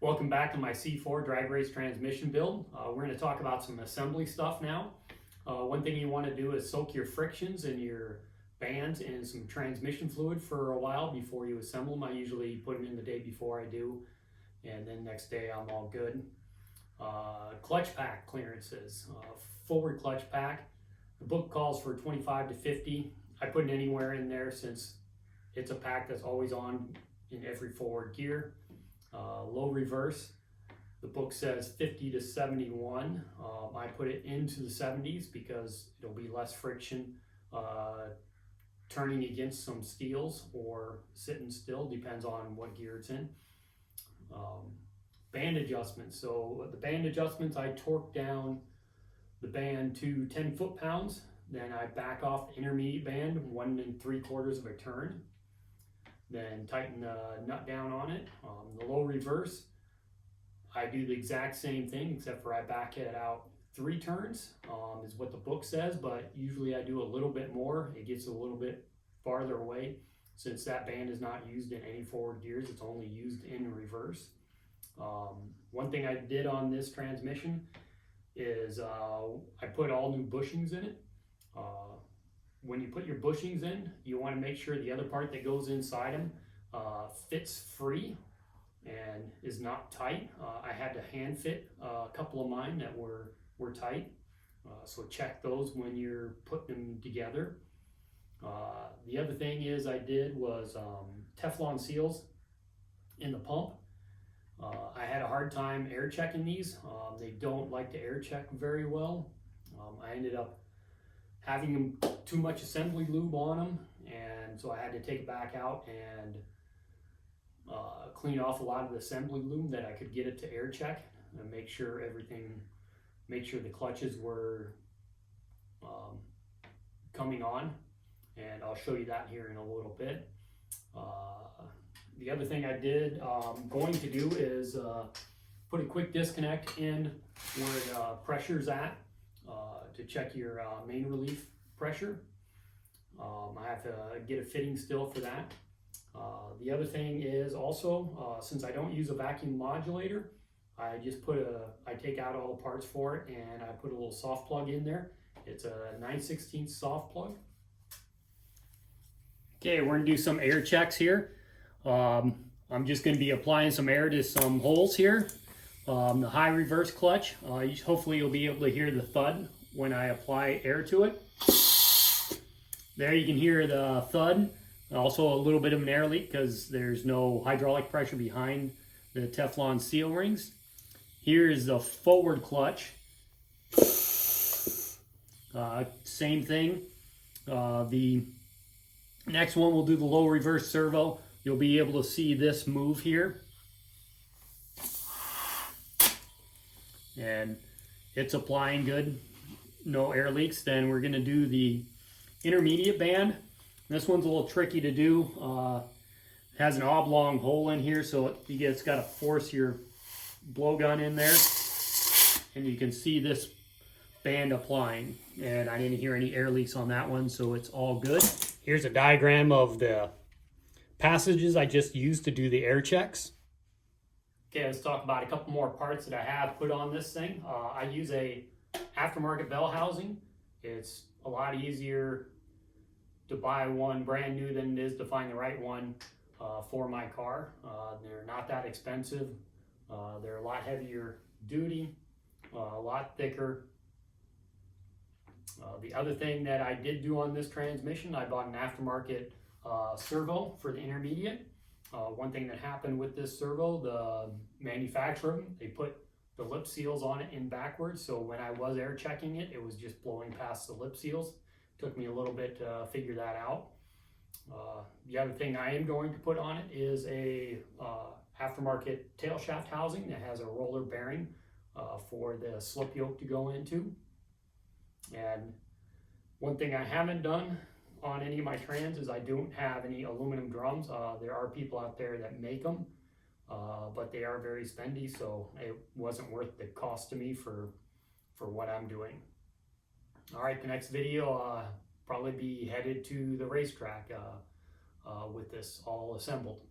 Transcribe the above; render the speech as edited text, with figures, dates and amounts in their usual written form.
Welcome back to my C4 drag race transmission build. We're going to talk about some assembly stuff now. One thing you want to do is soak your frictions and your bands in some transmission fluid for a while before you assemble them. I usually put them in the day before I do, and then next day I'm all good. Clutch pack clearances. Forward clutch pack. The book calls for 25 to 50. I put it anywhere in there since it's a pack that's always on in every forward gear. Low reverse, the book says 50 to 71. I put it into the 70s because it'll be less friction turning against some steels or sitting still, depends on what gear it's in. Band adjustments. So the band adjustments, I torque down the band to 10 foot-pounds. Then I back off the intermediate band 1 3/4 of a turn. Then tighten the nut down on it. The low reverse, I do the exact same thing except for I back it out 3 turns is what the book says, but usually I do a little bit more. It gets a little bit farther away since that band is not used in any forward gears. It's only used in reverse. One thing I did on this transmission is I put all new bushings in it. When you put your bushings in, you want to make sure the other part that goes inside them fits free and is not tight. I had to hand fit a couple of mine that were tight, so check those when you're putting them together. The other thing is I did was Teflon seals in the pump. I had a hard time air checking these. They don't like to air check very well. I ended up having them too much assembly lube on them, and so I had to take it back out and clean off a lot of the assembly lube that I could get it to air check and make sure the clutches were coming on, and I'll show you that here in a little bit. The other thing I did, going to do is put a quick disconnect in where the pressure's at to check your main relief pressure. I have to get a fitting still for that. The other thing is also, since I don't use a vacuum modulator, I just I take out all the parts for it and I put a little soft plug in there. It's a 9/16 soft plug. Okay, we're gonna do some air checks here. I'm just gonna be applying some air to some holes here. The high reverse clutch, hopefully you'll be able to hear the thud when I apply air to it. There you can hear the thud. Also a little bit of an air leak because there's no hydraulic pressure behind the Teflon seal rings. Here is the forward clutch. Same thing. The next one we'll do the low reverse servo. You'll be able to see this move here. And it's applying good, no air leaks. Then we're gonna do the intermediate band. This one's a little tricky to do. It has an oblong hole in here, so it's got to force your blowgun in there. And you can see this band applying. And I didn't hear any air leaks on that one, so it's all good. Here's a diagram of the passages I just used to do the air checks. Okay, let's talk about a couple more parts that I have put on this thing. I use a aftermarket bell housing. It's a lot easier to buy one brand new than it is to find the right one for my car. They're not that expensive. They're a lot heavier duty, a lot thicker. The other thing that I did do on this transmission, I bought an aftermarket servo for the intermediate. One thing that happened with this servo, the manufacturer, they put the lip seals on it in backwards, so when I was air checking it, it was just blowing past the lip seals. Took me a little bit to figure that out. The other thing I am going to put on it is a aftermarket tail shaft housing that has a roller bearing for the slip yoke to go into. And one thing I haven't done on any of my trans is I don't have any aluminum drums. There are people out there that make them, but they are very spendy, so it wasn't worth the cost to me for what I'm doing. All right, the next video probably be headed to the racetrack with this all assembled.